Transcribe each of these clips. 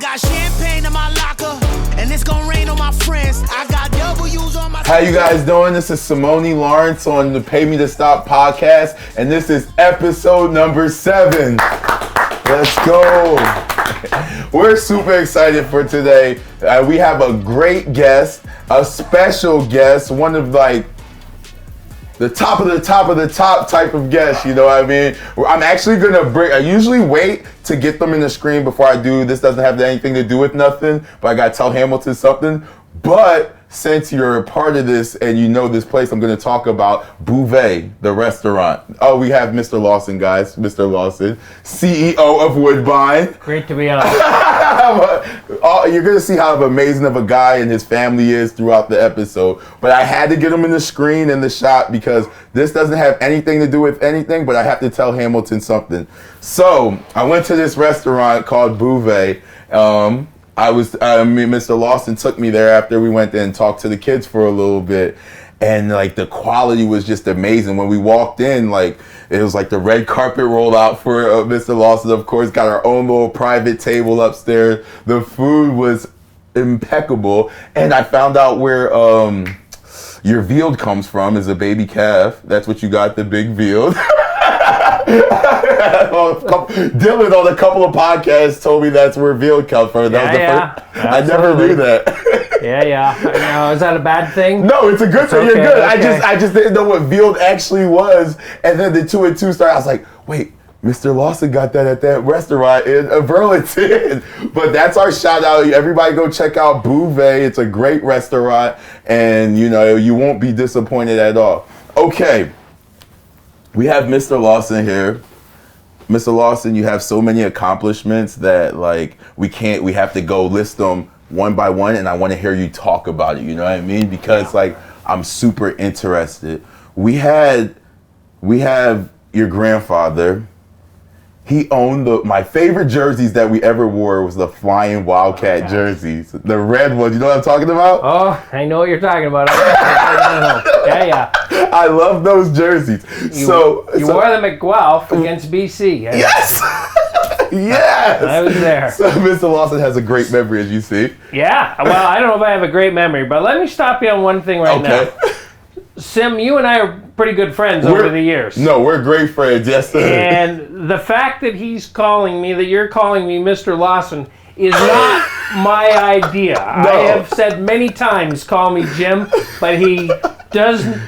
got champagne in my locker, and it's gonna rain on my friends. I got W's on my... How you guys doing? This is Simoni Lawrence on the Pay Me to Stop podcast, and this is episode number 7. Let's go. We're super excited for today. We have a great guest, a special guest, one of like the top of the top of the top type of guest, you know what I mean? I'm actually gonna I usually wait to get them in the screen before I do. This doesn't have anything to do with nothing, but I gotta tell Hamilton something. But since you're a part of this and you know this place, I'm gonna talk about Bouvet, the restaurant. Oh, we have Mr. Lawson, guys. Mr. Lawson, CEO of Woodbine. Great to be on. You're gonna see how amazing of a guy and his family is throughout the episode. But I had to get him in the screen in the shot because this doesn't have anything to do with anything, but I have to tell Hamilton something. So I went to this restaurant called Bouvet. Mr. Lawson took me there after we went there and talked to the kids for a little bit. And like the quality was just amazing. When we walked in, like it was like the red carpet rolled out for Mr. Lawson. Of course, got our own little private table upstairs. The food was impeccable. And I found out where your veal comes from is a baby calf. That's what you got, the big veal. Dylan on a couple of podcasts told me that's where veal comes from. I never knew that. Yeah. Now, is that a bad thing? No, it's a good thing. Okay, You're good. okay. I just didn't know what veal actually was. And then the 2 and 2 started. I was like, wait, Mr. Lawson got that at that restaurant in Burlington. But that's our shout out. Everybody go check out Bouvet. It's a great restaurant. And, you know, you won't be disappointed at all. Okay. We have Mr. Lawson here. Mr. Lawson, you have so many accomplishments that like we have to go list them one by one, and I want to hear you talk about it, you know what I mean? Because like I'm super interested. We have your grandfather. He owned my favorite jerseys that we ever wore was the Flying Wildcat jerseys. The red ones, you know what I'm talking about? Oh, I know what you're talking about. Yeah. I love those jerseys. You wore them at Guelph against BC. Yes! Yes! I was there. So Mr. Lawson has a great memory, as you see. Yeah. Well, I don't know if I have a great memory, but let me stop you on one thing now. Sim, you and I are pretty good friends over the years. No, we're great friends, yes sir. And the fact that you're calling me Mr. Lawson is not my idea. No. I have said many times, call me Jim, but he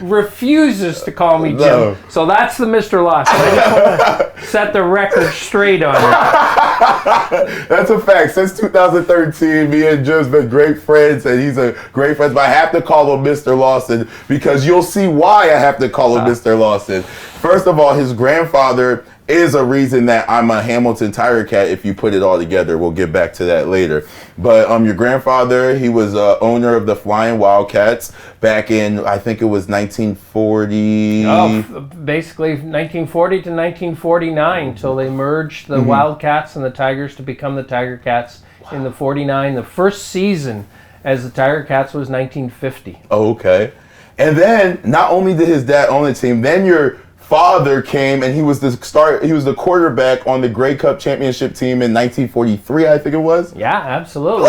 refuses to call me Jim. No. So that's the Mr. Lawson. I just want to set the record straight on it. That's a fact. Since 2013, me and Jim's been great friends, and he's a great friend. But I have to call him Mr. Lawson because you'll see why I have to call him Mr. Lawson. First of all, his grandfather is a reason that I'm a Hamilton Tiger Cat. If you put it all together, we'll get back to that later. But your grandfather, he was owner of the Flying Wildcats back in, I think it was 1940. Oh, basically 1940 to 1949 till they merged the Wildcats and the Tigers to become the Tiger Cats in the 49. The first season as the Tiger Cats was 1950. Oh, okay. And then not only did his dad own the team, then your father came and he was the quarterback on the Grey Cup championship team in 1943, I think it was. Yeah, absolutely.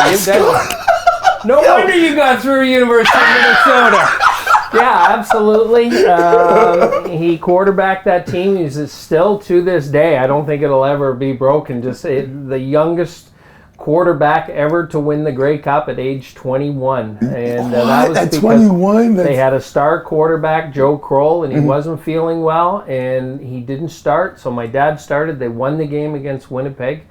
No wonder you got through University of Minnesota. Yeah, absolutely. He quarterbacked that team. He's still to this day. I don't think it'll ever be broken. The youngest quarterback ever to win the Grey Cup at age 21. And that was at because 21? They had a star quarterback, Joe Kroll, and he wasn't feeling well, and he didn't start. So my dad started. They won the game against Winnipeg.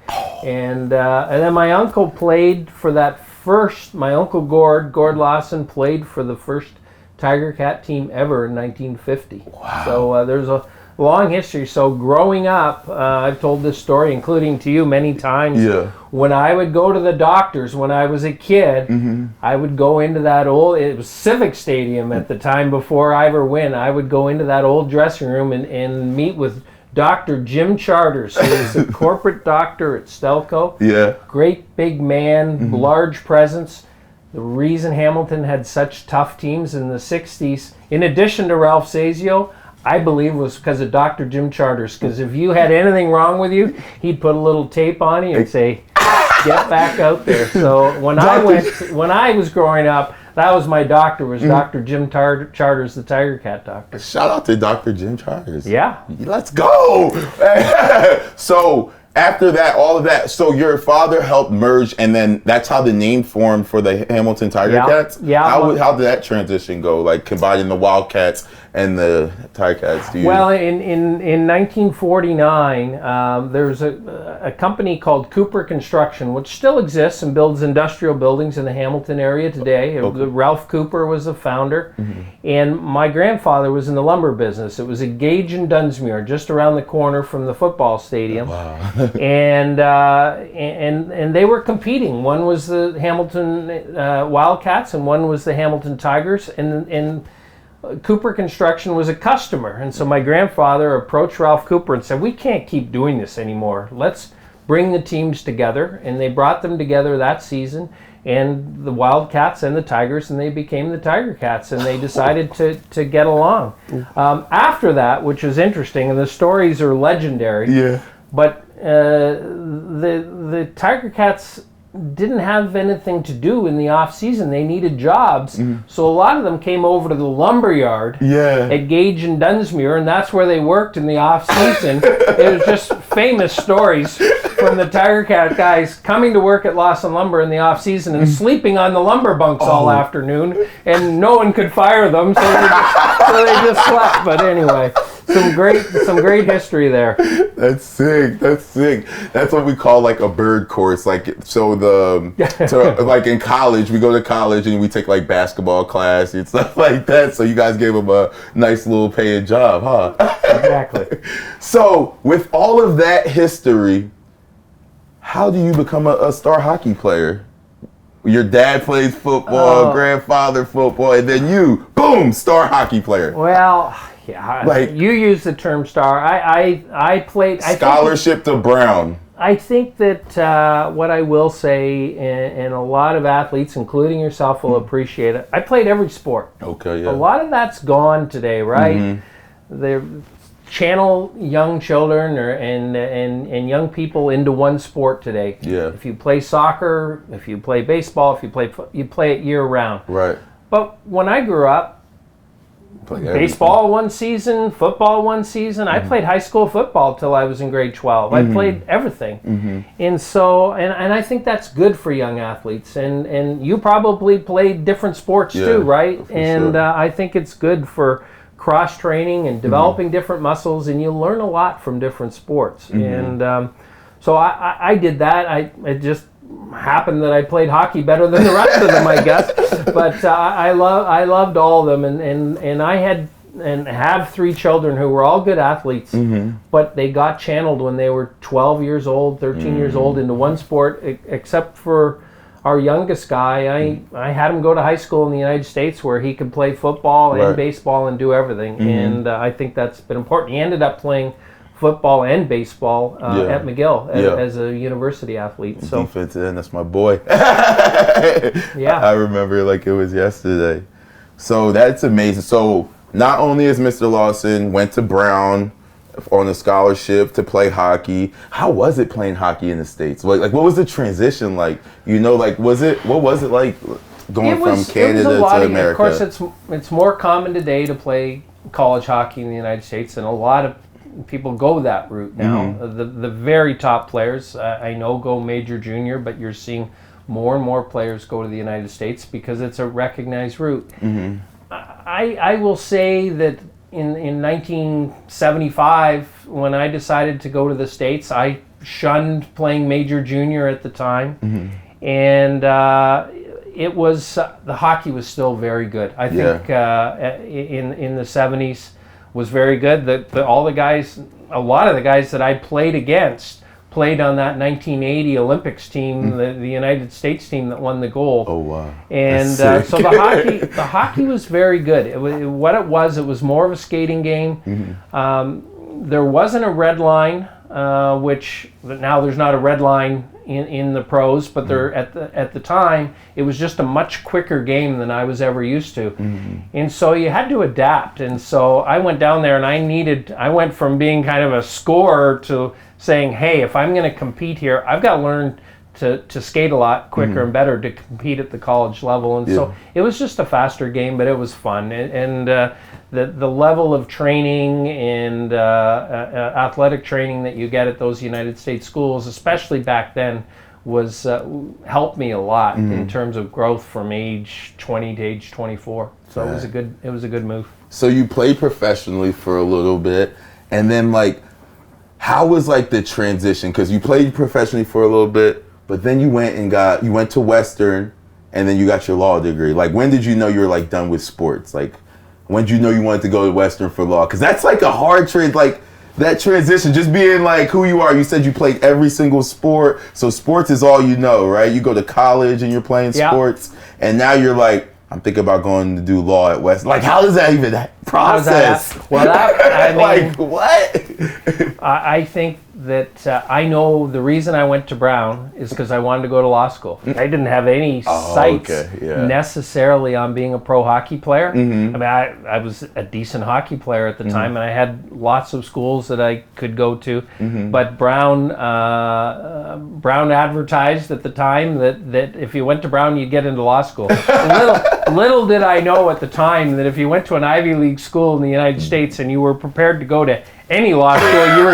And then my uncle played for that first, my uncle Gord Lawson played for the first Tiger Cat team ever in 1950. Wow. So there's a long history. So growing up, I've told this story, including to you many times. Yeah. When I would go to the doctors when I was a kid, I would go into that it was Civic Stadium at the time before Ivor Wynn. I would go into that old dressing room and meet with Dr. Jim Charters, who was a corporate doctor at Stelco. Yeah. Great big man, large presence. The reason Hamilton had such tough teams in the 60s, in addition to Ralph Sazio, I believe was because of Dr. Jim Charters. Because if you had anything wrong with you, he'd put a little tape on you and say, Get back out there. So when I was growing up, that was my doctor, was Dr. Jim Charters, the Tiger Cat doctor. Shout out to Dr. Jim Charters. Yeah. Let's go. So after that, all of that, so your father helped merge, and then that's how the name formed for the Hamilton Tiger Cats? Yeah. How did that transition go, like combining the Wildcats and the Tiger Cats? Well, in 1949, there's a company called Cooper Construction, which still exists and builds industrial buildings in the Hamilton area today. Okay. Ralph Cooper was the founder, and my grandfather was in the lumber business. It was at Gage and Dunsmuir, just around the corner from the football stadium. Wow. And they were competing. One was the Hamilton Wildcats, and one was the Hamilton Tigers, and Cooper Construction was a customer. And so my grandfather approached Ralph Cooper and said, we can't keep doing this anymore. Let's bring the teams together. And they brought them together that season, and the Wildcats and the Tigers, and they became the Tiger Cats, and they decided to get along. After that, which was interesting, and the stories are legendary, but the Tiger Cats didn't have anything to do in the off season. They needed jobs, so a lot of them came over to the lumber yard at Gage and Dunsmuir, and that's where they worked in the off season. It was just famous stories from the Tiger Cat guys coming to work at Lawson Lumber in the off season and sleeping on the lumber bunks all afternoon, and no one could fire them, so they just slept. But anyway, some great history there. That's sick. That's what we call like a bird course. Like, so like in college, we go to college and we take like basketball class and stuff like that. So you guys gave them a nice little paying job, huh? Exactly. So with all of that history, how do you become a star hockey player? Your dad plays football, grandfather football, and then you, boom, star hockey player. Well, yeah, like, you use the term star. I played scholarship to Brown. I think that what I will say, and a lot of athletes, including yourself, will appreciate it. I played every sport. Okay, yeah. A lot of that's gone today, right? They channel young children and young people into one sport today. Yeah. If you play soccer, if you play baseball, if you play it year round. Right. But when I grew up, baseball one season, football one season. I played high school football till I was in grade 12. I played everything. And so, and I think that's good for young athletes. And you probably played different sports too, right? And sure. I think it's good for cross-training and developing different muscles, and you learn a lot from different sports. And so I did that. It just happened that I played hockey better than the rest of them, I guess. But I loved all of them, and I had and have 3 children who were all good athletes, but they got channeled when they were 12 years old, 13 years old into one sport, except for our youngest guy. I had him go to high school in the United States where he could play football and baseball and do everything, and I think that's been important. He ended up playing football and baseball at McGill as a university athlete. So defensive end, that's my boy. Yeah, I remember it like it was yesterday. So that's amazing. So not only is Mr. Lawson went to Brown on a scholarship to play hockey, how was it playing hockey in the States? Like what was the transition like? You know, like what was it like going from Canada to America? Of course, it's more common today to play college hockey in the United States, and a lot of people go that route now. The very top players I know go major, junior, but you're seeing more and more players go to the United States because it's a recognized route. I will say that in 1975, when I decided to go to the States, I shunned playing major, junior at the time, and it was the hockey was still very good. I think in the 70s was very good. A lot of the guys that I played against played on that 1980 Olympics team, the United States team that won the gold. Oh wow! And so the hockey was very good. What it was more of a skating game. There wasn't a red line, which now there's not a red line in the pros, but there at the time it was just a much quicker game than I was ever used to, and so you had to adapt. And so I went down there and I went from being kind of a scorer to saying, hey, if I'm going to compete here, I've got to learn to skate a lot quicker and better to compete at the college level. And so it was just a faster game, but it was fun. And the level of training and athletic training that you get at those United States schools, especially back then, was helped me a lot in terms of growth from age 20 to age 24. So it was a good move. So you played professionally for a little bit, and then like, how was like the transition? Because you played professionally for a little bit, but then you went to Western, and then you got your law degree. Like, when did you know you were like done with sports? Like, when did you know you wanted to go to Western for law? Because that's like a hard like that transition, just being like who you are. You said you played every single sport, so sports is all you know, right? You go to college and you're playing sports, and now you're like, I'm thinking about going to do law at West. Like, how does that even process? Well, I mean, like, what? I think that I know the reason I went to Brown is because I wanted to go to law school. I didn't have any sights necessarily on being a pro hockey player. I mean, I was a decent hockey player at the time, and I had lots of schools that I could go to. But Brown advertised at the time that if you went to Brown, you'd get into law school. Little did I know at the time that if you went to an Ivy League school in the United States and you were prepared to go to any law school, you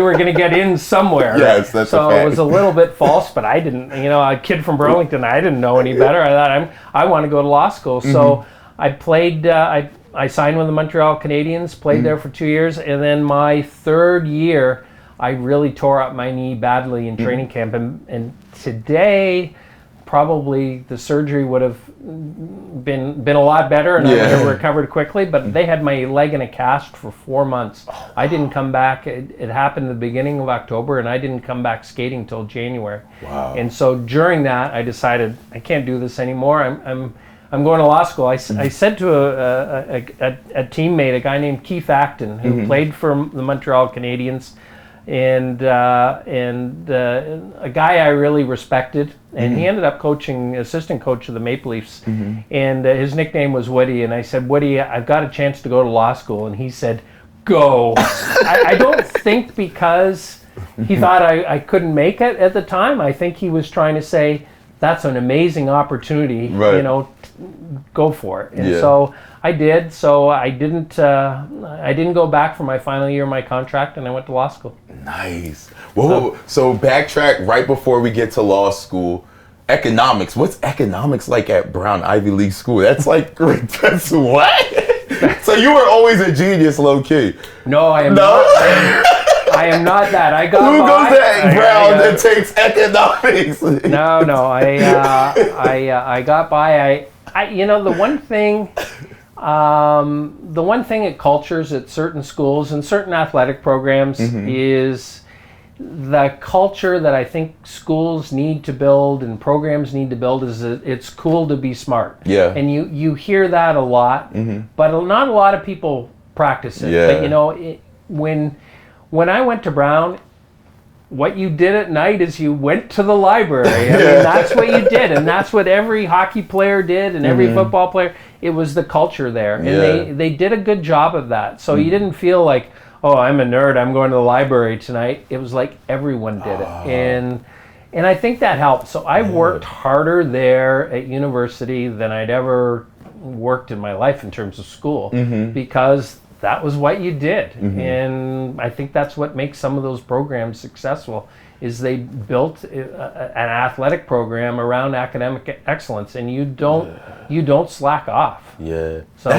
were gonna get in somewhere. Yes, that's so a fact. it was a little bit false, but I didn't. A kid from Burlington, I didn't know any better. I thought I want to go to law school. So I played. I signed with the Montreal Canadiens, played there for 2 years, and then my third year, I really tore up my knee badly in training camp, and today, probably the surgery would have been a lot better, and I would have recovered quickly. But they had my leg in a cast for 4 months. I didn't come back. It happened at the beginning of October, and I didn't come back skating till January. Wow. And so during that, I decided I can't do this anymore. I'm going to law school. I said to a teammate, a guy named Keith Acton, who played for the Montreal Canadiens, and a guy I really respected, and he ended up assistant coach of the Maple Leafs, and his nickname was Woody. And I said, Woody, I've got a chance to go to law school, and he said, go. I don't think because he thought I couldn't make it at the time. I think he was trying to say, that's an amazing opportunity, go for it. And so I did. So I didn't go back for my final year of my contract, and I went to law school. Nice. Whoa. So backtrack right before we get to law school. Economics. What's economics like at Brown Ivy League school? That's like, that's what? So you were always a genius, low key. No, I am not. I am not that. I got Who by. goes to Brown that takes economics? No. I got by. The one thing at cultures at certain schools and certain athletic programs is the culture that I think schools need to build and programs need to build is that it's cool to be smart. Yeah. And you hear that a lot, but not a lot of people practice it. Yeah. But when I went to Brown, what you did at night is you went to the library. I mean, that's what you did, and that's what every hockey player did, and every football player. It was the culture there, and they did a good job of that. So you didn't feel like, oh, I'm a nerd, I'm going to the library tonight. It was like everyone did it, and I think that helped. So I worked harder there at university than I'd ever worked in my life in terms of school, because that was what you did. And I think that's what makes some of those programs successful, is they built an athletic program around academic excellence, and you don't slack off. Yeah. So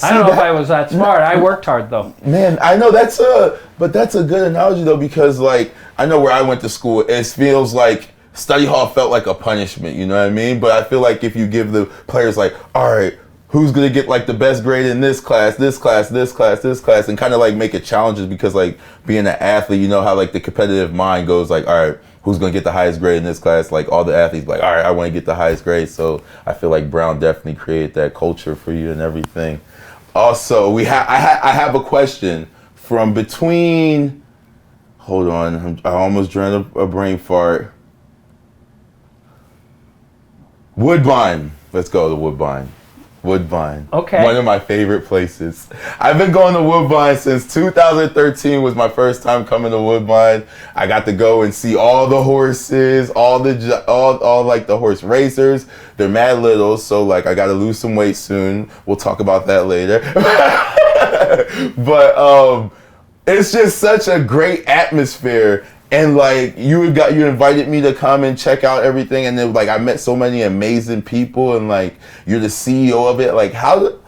I don't know if I was that smart. I worked hard though. Man, I know that's a good analogy though, because like I know where I went to school, it feels like study hall felt like a punishment, you know what I mean? But I feel like if you give the players like, all right, who's gonna get like the best grade in this class, and kind of like make it challenges, because like being an athlete, you know how like the competitive mind goes like, all right, who's gonna get the highest grade in this class? Like all the athletes like, all right, I want to get the highest grade. So I feel like Brown definitely created that culture for you and everything. Also, I have a question from between. Hold on, I almost drew a brain fart. Woodbine. Let's go to Woodbine. Woodbine. Okay. One of my favorite places. I've been going to Woodbine since 2013 was my first time coming to Woodbine. I got to go and see all the horses, all like the horse racers. They're mad little, so like I got to lose some weight soon. We'll talk about that later. But it's just such a great atmosphere. And like you invited me to come and check out everything, and then like I met so many amazing people, and like you're the CEO of it. Like how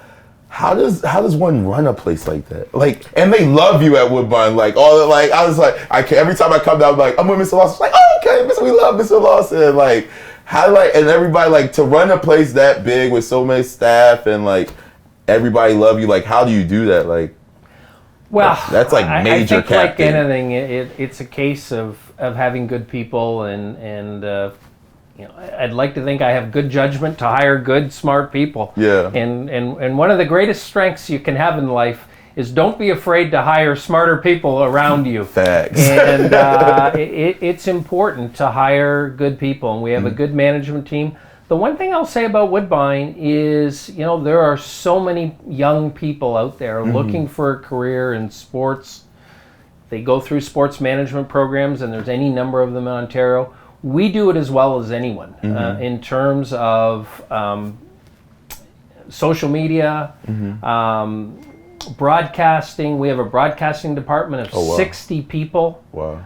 does one run a place like that? Like, and they love you at Woodbine. Like I was like every time I come down, I'm like I'm with Mr. Lawson. It's like, oh, okay, we love Mr. Lawson. And like and everybody like to run a place that big with so many staff and like everybody love you. Like how do you do that? Like. Well, that's like major I think like anything, it's a case of having good people and I'd like to think I have good judgment to hire good, smart people. Yeah. And one of the greatest strengths you can have in life is don't be afraid to hire smarter people around you. Facts. And it's important to hire good people, and we have a good management team. The one thing I'll say about Woodbine is, there are so many young people out there looking for a career in sports. They go through sports management programs, and there's any number of them in Ontario. We do it as well as anyone in terms of social media, broadcasting. We have a broadcasting department of 60 people. Wow.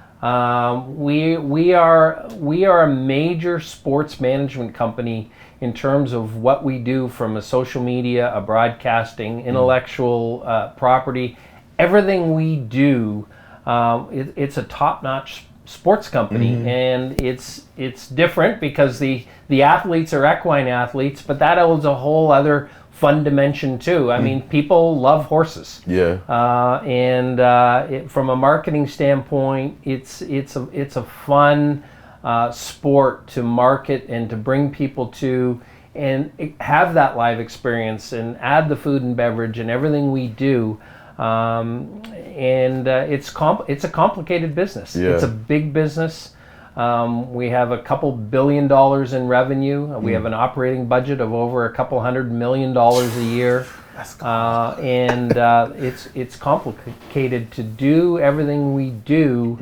We are a major sports management company in terms of what we do from a social media, a broadcasting, intellectual property. Everything we do, it's a top-notch sports company, and it's different because the athletes are equine athletes, but that adds a whole other fun dimension too. I mean, people love horses. Yeah. From a marketing standpoint, it's a fun sport to market and to bring people to, and have that live experience and add the food and beverage and everything we do. It's a complicated business. Yeah. It's a big business. We have a couple $2 billion in revenue. We have an operating budget of over a couple $100 million a year. That's cool. It's complicated to do everything we do.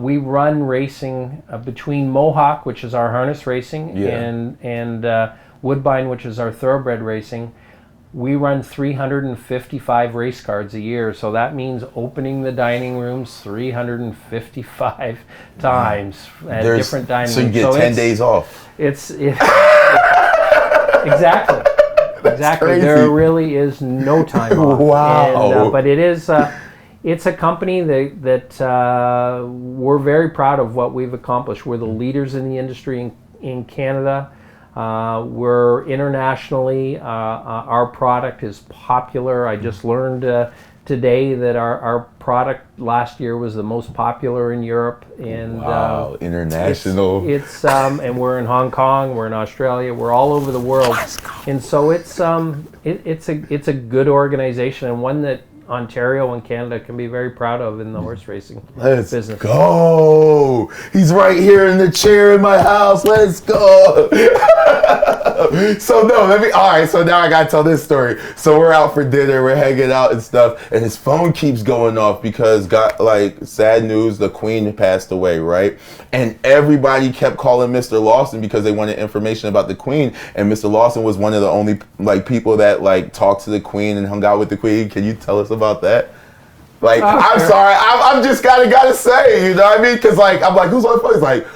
We run racing between Mohawk, which is our harness racing, and Woodbine, which is our thoroughbred racing. We run 355 race cards a year, so that means opening the dining rooms 355 times at different dining rooms. So you get 10 days off. Exactly. Crazy. There really is no time off. Wow. But it's a company that we're very proud of what we've accomplished. We're the leaders in the industry in Canada. We're internationally, our product is popular. I just learned today that our product last year was the most popular in Europe. And wow, international. And we're in Hong Kong, we're in Australia, we're all over the world. And so it's a good organization, and one that Ontario and Canada can be very proud of in the horse racing business. Let's go. He's right here in the chair in my house. Let's go. So now I gotta tell this story. So we're out for dinner, we're hanging out and stuff, and his phone keeps going off because sad news, the Queen passed away, right? And everybody kept calling Mr. Lawson because they wanted information about the Queen, and Mr. Lawson was one of the only people that talked to the Queen and hung out with the Queen. Can you tell us about that? I'm sorry, I'm just gotta say, you know what I mean? Because I'm like, who's on the phone? He's like,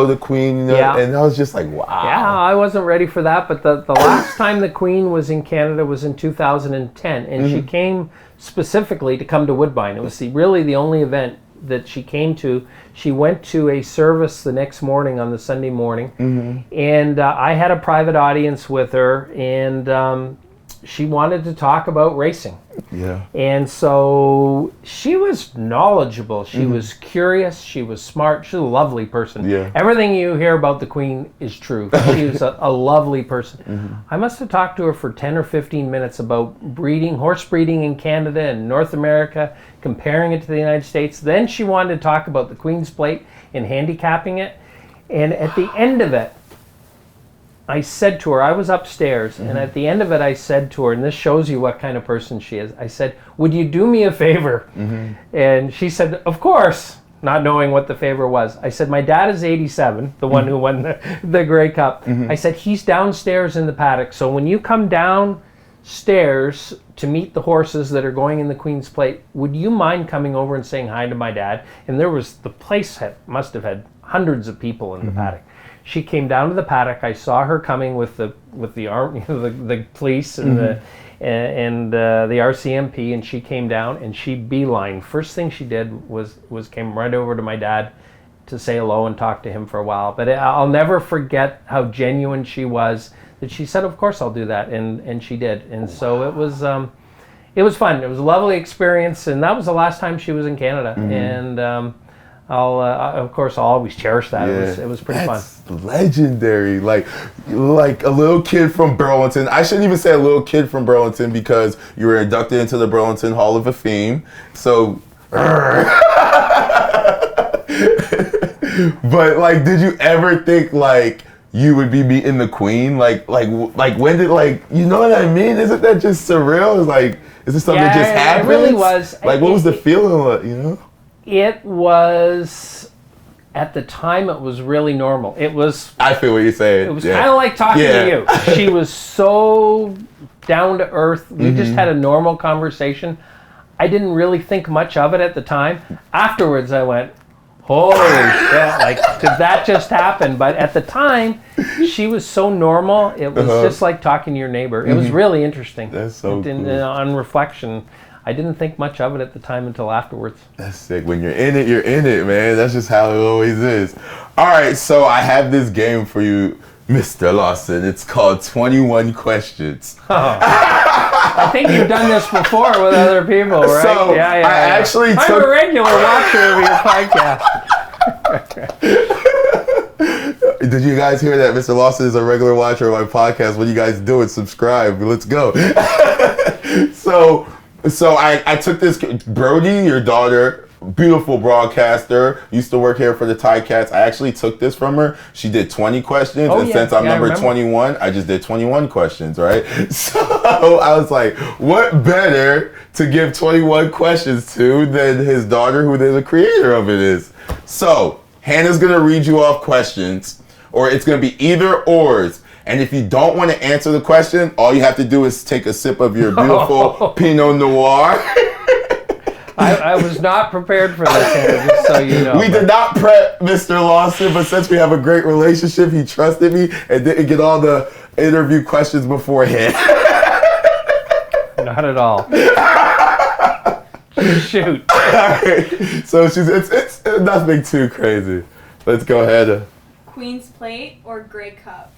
the Queen, and I was just like, wow. Yeah, I wasn't ready for that, but the last time the Queen was in Canada was in 2010, and she came specifically to come to Woodbine. It was really the only event that she came to. She went to a service the next morning on the Sunday morning, and I had a private audience with her, and she wanted to talk about racing. Yeah. And so she was knowledgeable. She was curious. She was smart. She's a lovely person. Yeah. Everything you hear about the Queen is true. She was a lovely person. I must have talked to her for 10 or 15 minutes about horse breeding in Canada and North America, comparing it to the United States. Then she wanted to talk about the Queen's Plate and handicapping it. And at the end of it, I said to her, I was upstairs, and at the end of it, I said to her, and this shows you what kind of person she is. I said, would you do me a favor? And she said, of course, not knowing what the favor was. I said, my dad is 87, the one who won the Grey Cup. I said, he's downstairs in the paddock, so when you come downstairs to meet the horses that are going in the Queen's Plate, would you mind coming over and saying hi to my dad? And the place must have had hundreds of people in the paddock. She came down to the paddock. I saw her coming with the arm, the police and the RCMP, and she came down and she beeline. First thing she did was came right over to my dad to say hello and talk to him for a while. But I'll never forget how genuine she was. That she said, "Of course I'll do that," and she did. And so it was fun. It was a lovely experience, and that was the last time she was in Canada. And I'll always cherish that. Yeah. It was pretty fun. Legendary. Like a little kid from Burlington. I shouldn't even say a little kid from Burlington because you were inducted into the Burlington Hall of Fame. So, but like, did you ever think like you would be meeting the Queen? Like when did you know what I mean? Isn't that just surreal? It's like, is this something that just happened? It really was. Like, what was the feeling like? You know? It was, at the time, it was really normal. It was. I feel what you're saying. It was kind of like talking to you. She was so down to earth. We just had a normal conversation. I didn't really think much of it at the time. Afterwards, I went, holy shit, like, did that just happen? But at the time, she was so normal. It was just like talking to your neighbor. It was really interesting. That's so cool. On reflection, I didn't think much of it at the time until afterwards. That's sick. When you're in it, man. That's just how it always is. All right, so I have this game for you, Mr. Lawson. It's called 21 Questions. I think you've done this before with other people, right? So I'm a regular watcher of your podcast. Did you guys hear that? Mr. Lawson is a regular watcher of my podcast. What are you guys doing? Subscribe. Let's go. So I took this, Brody, your daughter, beautiful broadcaster, used to work here for the Ticats. I actually took this from her. She did 20 questions, since I'm number 21, I just did 21 questions, right? So I was like, what better to give 21 questions to than his daughter, who the creator of it is. So Hannah's going to read you off questions, or it's going to be either ors. And if you don't want to answer the question, all you have to do is take a sip of your beautiful Pinot Noir. I was not prepared for this, Hannah, just so you know. We did not prep Mr. Lawson, but since we have a great relationship, he trusted me and didn't get all the interview questions beforehand. Not at all. Shoot. All right. So it's nothing too crazy. Let's go ahead. Queen's Plate or Grey Cup?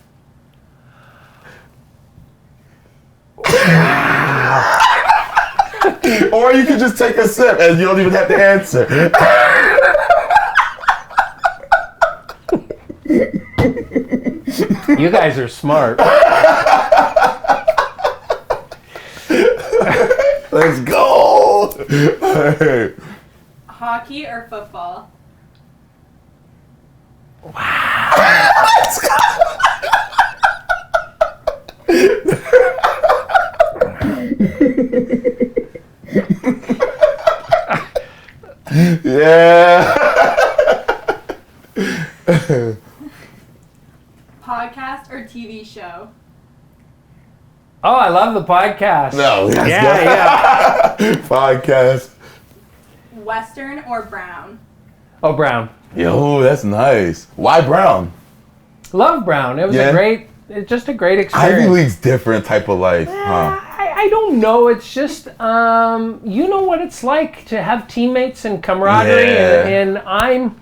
Or you can just take a sip and you don't even have to answer. You guys are smart. Let's go. Right. Hockey or football? Wow. Let's go. Yeah. Podcast or TV show? Oh, I love the podcast. No, yeah. Podcast. Western or brown? Oh, Brown. Yo, that's nice. Why brown? Love Brown. It was just a great experience. Ivy League's different type of life, huh? I don't know. It's just, you know what it's like to have teammates and camaraderie. Yeah. And I'm,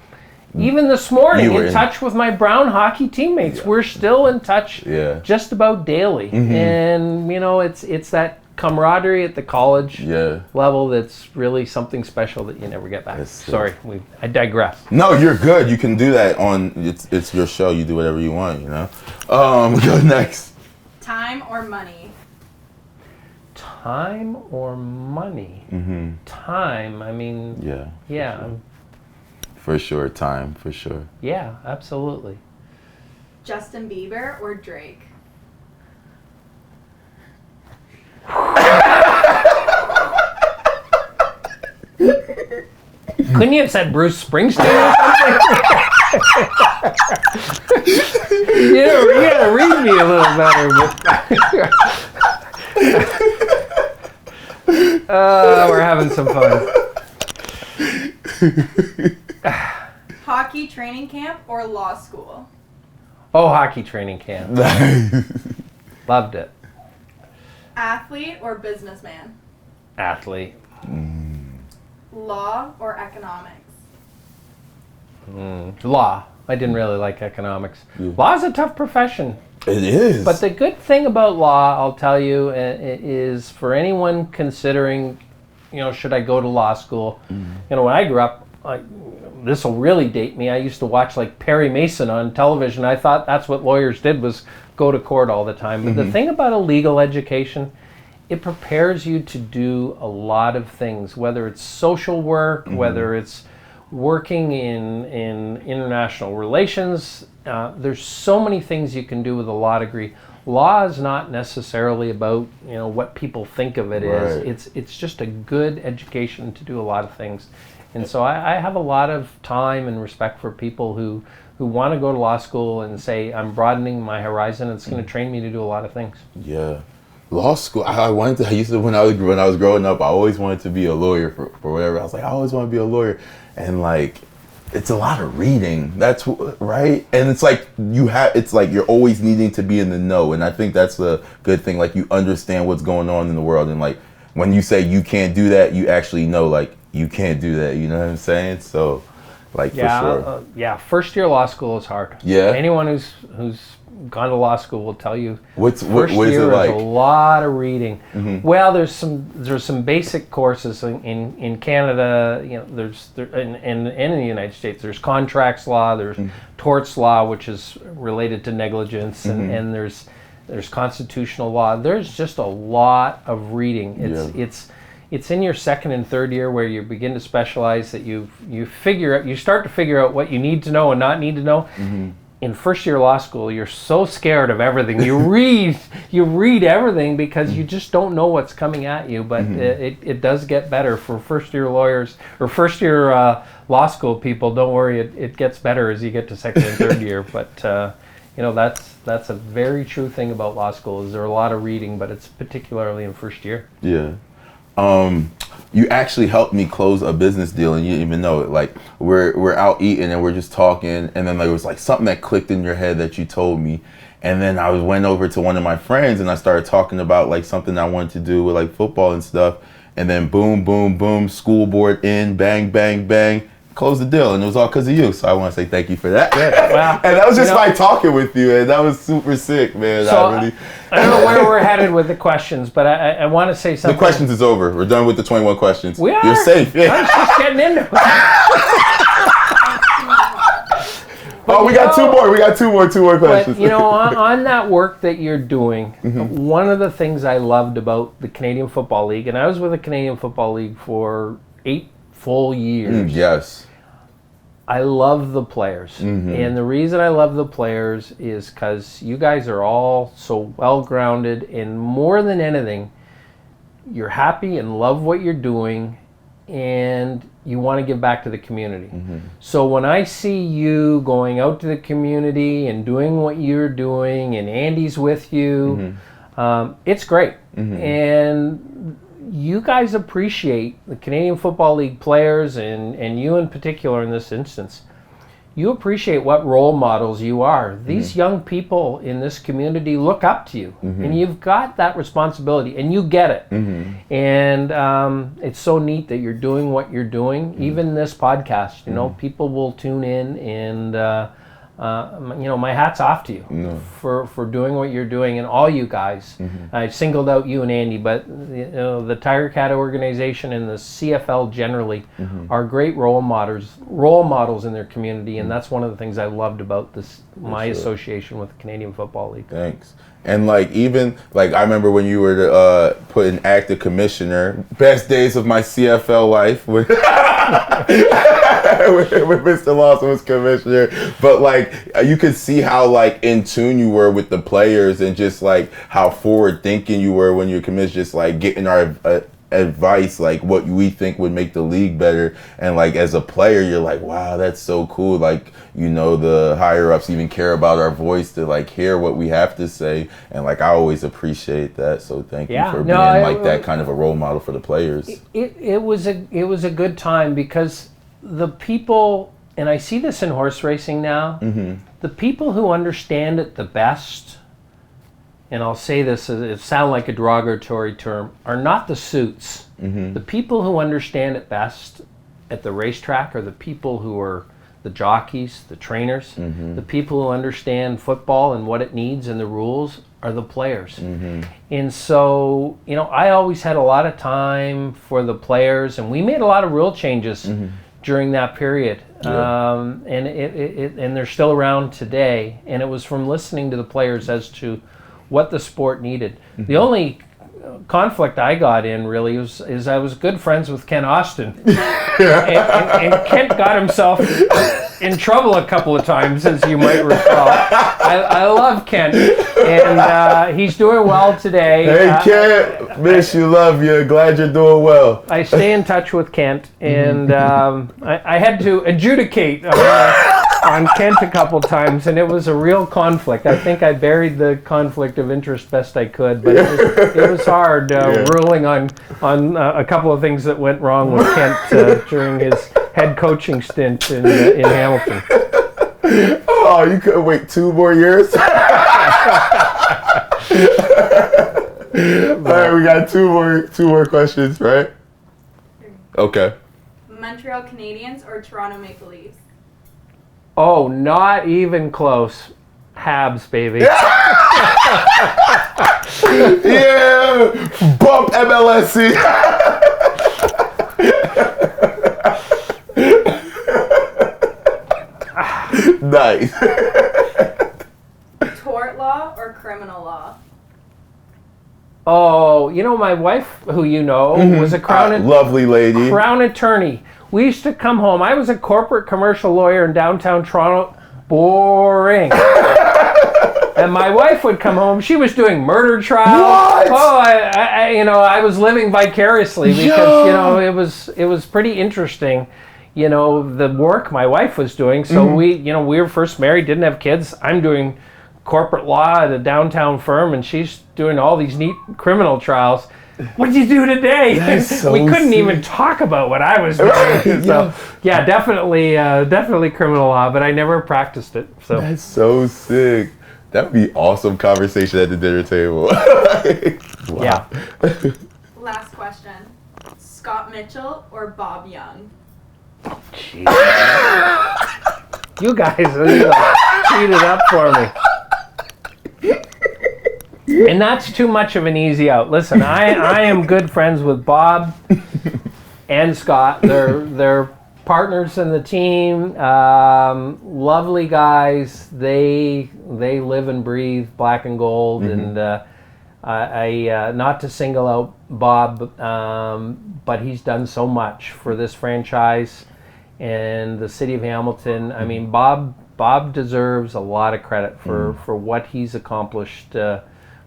even this morning, You were in touch with my Brown hockey teammates. Yeah. We're still in touch just about daily. Mm-hmm. And, you know, it's that camaraderie at the college level that's really something special that you never get back. Sorry, I digress. No, you're good. You can do that on, it's your show. You do whatever you want, you know? Go next. Time or money? Time or money? Mm-hmm. Time, I mean... Yeah. For sure, time, for sure. Yeah, absolutely. Justin Bieber or Drake? Couldn't you have said Bruce Springsteen or something? You gotta read me a little better. We're having some fun. Hockey training camp or law school? Oh, hockey training camp. Loved it. Athlete or businessman? Athlete. Law or economics? Law. I didn't really like economics. Law is a tough profession. It is. But the good thing about law, I'll tell you, is for anyone considering, should I go to law school? When I grew up, this will really date me. I used to watch like Perry Mason on television. I thought that's what lawyers did, was go to court all the time. But the thing about a legal education, it prepares you to do a lot of things, whether it's social work, whether it's working in international relations. There's so many things you can do with a law degree. Law is not necessarily about what people think of it is. It's just a good education to do a lot of things. And so I have a lot of time and respect for people who want to go to law school and say, I'm broadening my horizon. It's going to train me to do a lot of things. Yeah. Law school, when I was growing up, I always wanted to be a lawyer for whatever. I was like, I always want to be a lawyer. And like, it's a lot of reading. That's right. And it's like you're always needing to be in the know. And I think that's a good thing. Like, you understand what's going on in the world. And like, when you say you can't do that, you actually know, like, you can't do that. You know what I'm saying? So, like, for sure. First year law school is hard. Yeah. Anyone who's gone to law school will tell you. What is it like? There's a lot of reading. Well, there's some basic courses in Canada. And in the United States, there's contracts law, there's torts law, which is related to negligence, and there's constitutional law. There's just a lot of reading. It's in your second and third year where you begin to specialize, that you start to figure out what you need to know and not need to know. In first year law school, you're so scared of everything. You read everything because you just don't know what's coming at you. But it does get better for first year lawyers or first year law school people. Don't worry, it gets better as you get to second and third year. But that's a very true thing about law school, is there a lot of reading, but it's particularly in first year. Yeah. You actually helped me close a business deal, and you didn't even know it. Like, we're out eating and we're just talking, and then there was like something that clicked in your head that you told me, and then I went over to one of my friends and I started talking about like something I wanted to do with like football and stuff, and then boom, boom, boom, school board in, bang, bang, bang, close the deal, and it was all because of you. So I want to say thank you for that. Well, and that was just by talking with you, and that was super sick, man. So I don't know where we're headed with the questions, but I want to say something. The questions is over. We're done with the 21 questions. We are. You're safe. Yeah. I was just getting into it. We got two more. We got two more questions. But, on that work that you're doing, one of the things I loved about the Canadian Football League, and I was with the Canadian Football League for 8 full years. Yes. I love the players. And the reason I love the players is because you guys are all so well-grounded, and more than anything, you're happy and love what you're doing, and you want to give back to the community. So when I see you going out to the community and doing what you're doing, and Andy's with you, it's great. And you guys appreciate the Canadian Football League players, and you in particular in this instance. You appreciate what role models you are. These young people in this community look up to you, and you've got that responsibility, and you get it. And it's so neat that you're doing what you're doing. Even this podcast, people will tune in, and my hat's off to you for doing what you're doing, and all you guys. I singled out you and Andy, but the Tiger Cat organization and the CFL generally are great role models in their community, and that's one of the things I loved about my association with the Canadian Football League. Thanks. And like, even like, I remember when you were put in active commissioner, best days of my CFL life. when Mr. Lawson was commissioner. But like you could see how like in tune you were with the players and just like how forward thinking you were when you're commissioner, just like getting our advice, like what we think would make the league better. And like as a player, you're like, wow, that's so cool. Like, you know, the higher ups even care about our voice to like hear what we have to say. And like I always appreciate that. So thank you for being like that kind of a role model for the players. It was a good time because the people, and I see this in horse racing now, the people who understand it the best, and I'll say this, it sounds like a derogatory term, are not the suits. The people who understand it best at the racetrack are the people who are the jockeys, the trainers. The people who understand football and what it needs and the rules are the players. And so, you know, I always had a lot of time for the players, and we made a lot of rule changes during that period. And and they're still around today. And it was from listening to the players as to what the sport needed. The only conflict I got in really is I was good friends with Ken Austin. and Kent got himself in trouble a couple of times, as you might recall. I love Kent, and he's doing well today. Hey Kent, miss you, love you, glad you're doing well. I stay in touch with Kent, and I had to adjudicate on Kent a couple times, and it was a real conflict. I think I buried the conflict of interest best I could, but it was hard ruling on a couple of things that went wrong with Kent during his head coaching stint in Hamilton. Oh, you couldn't wait 2 more years? All right, we got two more questions, right? Okay. Montreal Canadiens or Toronto Maple Leafs? Oh, not even close. Habs, baby. Yeah, bump MLSC. Nice. Tort law or criminal law? Oh, you know, my wife, who you know, was a lovely lady. Crown attorney. We used to come home. I was a corporate commercial lawyer in downtown Toronto. Boring. And my wife would come home. She was doing murder trials. What? Oh, I was living vicariously because it was pretty interesting. You know, the work my wife was doing. So we were first married, didn't have kids. I'm doing corporate law at a downtown firm, and she's doing all these neat criminal trials. What did you do today? So we couldn't sick. even talk about what I was doing. So, yeah, definitely criminal law, but I never practiced it. So That's so sick. That would be awesome conversation at the dinner table. Wow. Yeah. Last question. Scott Mitchell or Bob Young? Jeez. You guys are cheated up for me. And that's too much of an easy out. Listen, I am good friends with Bob and Scott. They're partners in the team. Lovely guys. They live and breathe black and gold. And I not to single out Bob, but he's done so much for this franchise and the city of Hamilton. I mean, Bob deserves a lot of credit for what he's accomplished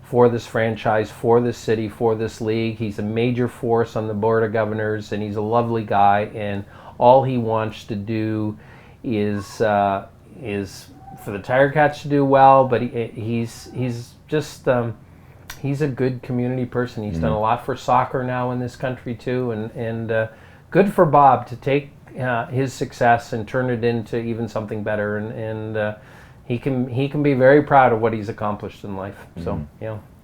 for this franchise, for this city, for this league. He's a major force on the Board of Governors, and he's a lovely guy, and all he wants to do is for the Tiger Cats to do well, but he's just he's a good community person. He's done a lot for soccer now in this country too, and good for Bob to take his success and turn it into even something better, and he can be very proud of what he's accomplished in life. So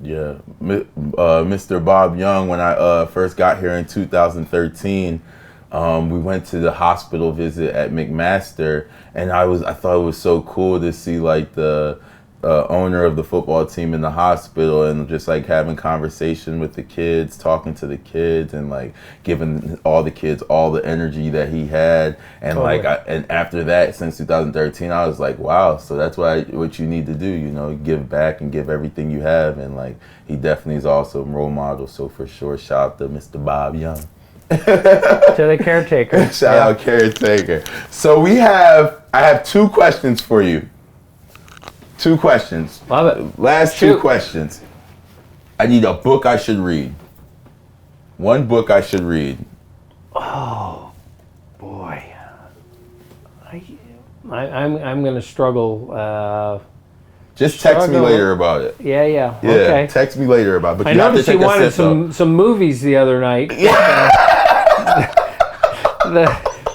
Yeah, Mr. Bob Young, when I first got here in 2013, we went to the hospital visit at McMaster, and I thought it was so cool to see like the owner of the football team in the hospital, and just like having conversation with the kids, talking to the kids, and like giving all the kids all the energy that he had. And Totally. and after that, since 2013, I was like, wow, so that's what you need to do, give back and give everything you have. And like he definitely is also a role model. So for sure, shout out to Mr. Bob Young. To the caretaker. Shout out caretaker. So I have 2 questions for you. 2 questions. Love it. Last Shoot. 2 questions. I need a book I should read. 1 book I should read. Oh, boy. I'm going to struggle. Just text me later about it. Yeah. Yeah, Okay. text me later about it. But I you have to noticed take you a wanted sip, though. some movies the other night.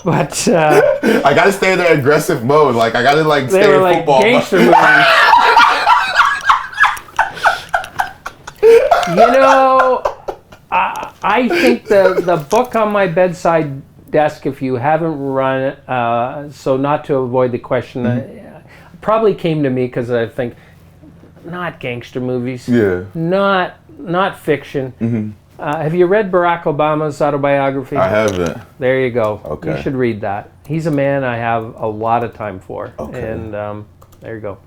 But I gotta stay in that aggressive mode. Like, I gotta, like, they stay were in like football gangster mode. movies. You know, I think the book on my bedside desk, if you haven't run it, so not to avoid the question, probably came to me because I think not gangster movies, not fiction. Have you read Barack Obama's autobiography? I haven't. There you go. Okay. You should read that. He's a man I have a lot of time for. Okay. And there you go.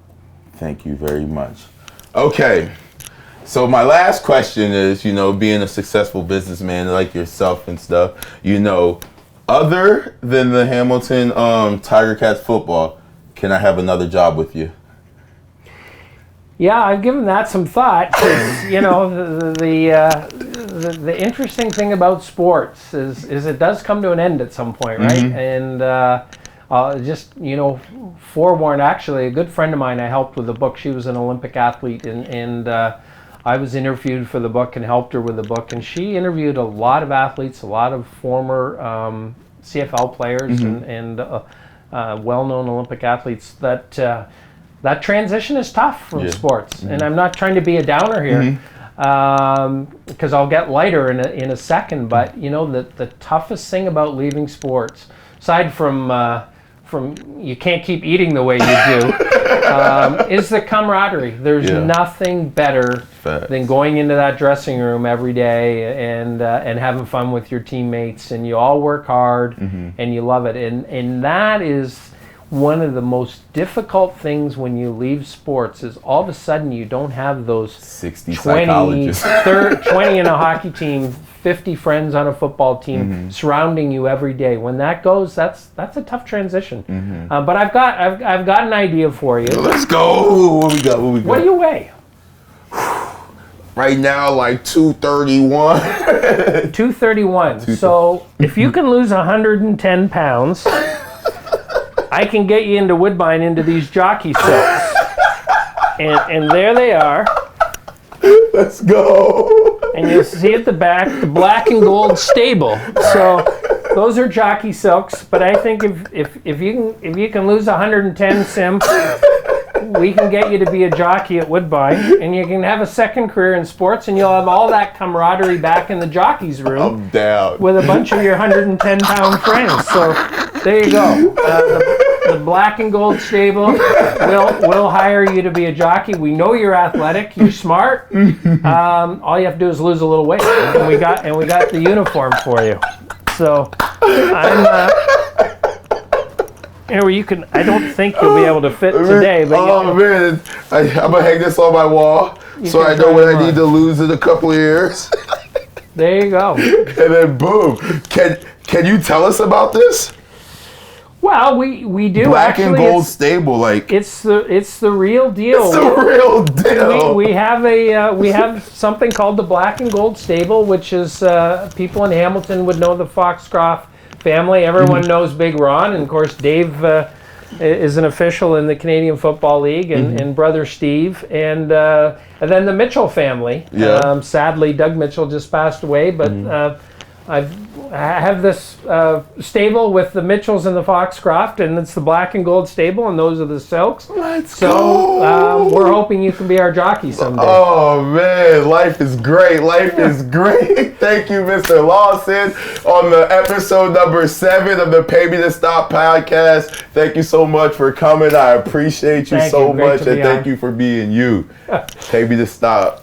Thank you very much. Okay. So my last question is, being a successful businessman like yourself and stuff, other than the Hamilton Tiger Cats football, can I have another job with you? Yeah, I've given that some thought. 'Cause, the interesting thing about sports is it does come to an end at some point, right? And just forewarned. Actually, a good friend of mine I helped with the book. She was an Olympic athlete, and I was interviewed for the book and helped her with the book. And she interviewed a lot of athletes, a lot of former CFL players, and well-known Olympic athletes. That transition is tough from sports, and I'm not trying to be a downer here, because I'll get lighter in a second. But the toughest thing about leaving sports, aside from you can't keep eating the way you do, is the camaraderie. There's nothing better than going into that dressing room every day and having fun with your teammates, and you all work hard and you love it, and that is one of the most difficult things when you leave sports. Is all of a sudden you don't have those 60 20 psychologists. 20 in a hockey team, 50 friends on a football team surrounding you every day. When that goes, that's a tough transition. But I've got an idea for you. Let's go. What we got? What do you weigh? Right now, like 231. 231. So if you can lose 110 pounds, I can get you into Woodbine into these jockey silks. And there they are. Let's go. And you'll see at the back the black and gold stable. So those are jockey silks. But I think if you can lose 110, Sim, we can get you to be a jockey at Woodbine, and you can have a second career in sports, and you'll have all that camaraderie back in the jockey's room. I'm down. With a bunch of your 110-pound friends. So there you go. The black and gold stable will hire you to be a jockey. We know you're athletic, you're smart. All you have to do is lose a little weight, and we got the uniform for you. So I'm. You can. I don't think you'll be able to fit today, but man, I'm gonna hang this on my wall so I know when I need to lose in a couple of years. There you go. And then boom. Can you tell us about this? Well, we do. Black actually, and gold stable, like it's the real deal. It's the real deal. We have something called the Black and Gold Stable, which is people in Hamilton would know the Foxcroft family. Everyone knows Big Ron, and of course Dave is an official in the Canadian Football League, and brother Steve, and then the Mitchell family. Yeah. Sadly, Doug Mitchell just passed away, but I have this stable with the Mitchells and the Foxcroft, and it's the Black and Gold stable, and those are the silks. Let's go. We're hoping you can be our jockey someday. Oh man, life is great. Life is great. Thank you, Mr. Lawson, on the episode number 7 of the Pay Me to Stop podcast. Thank you so much for coming. I appreciate you so much, and thank you for being you. Pay Me to Stop.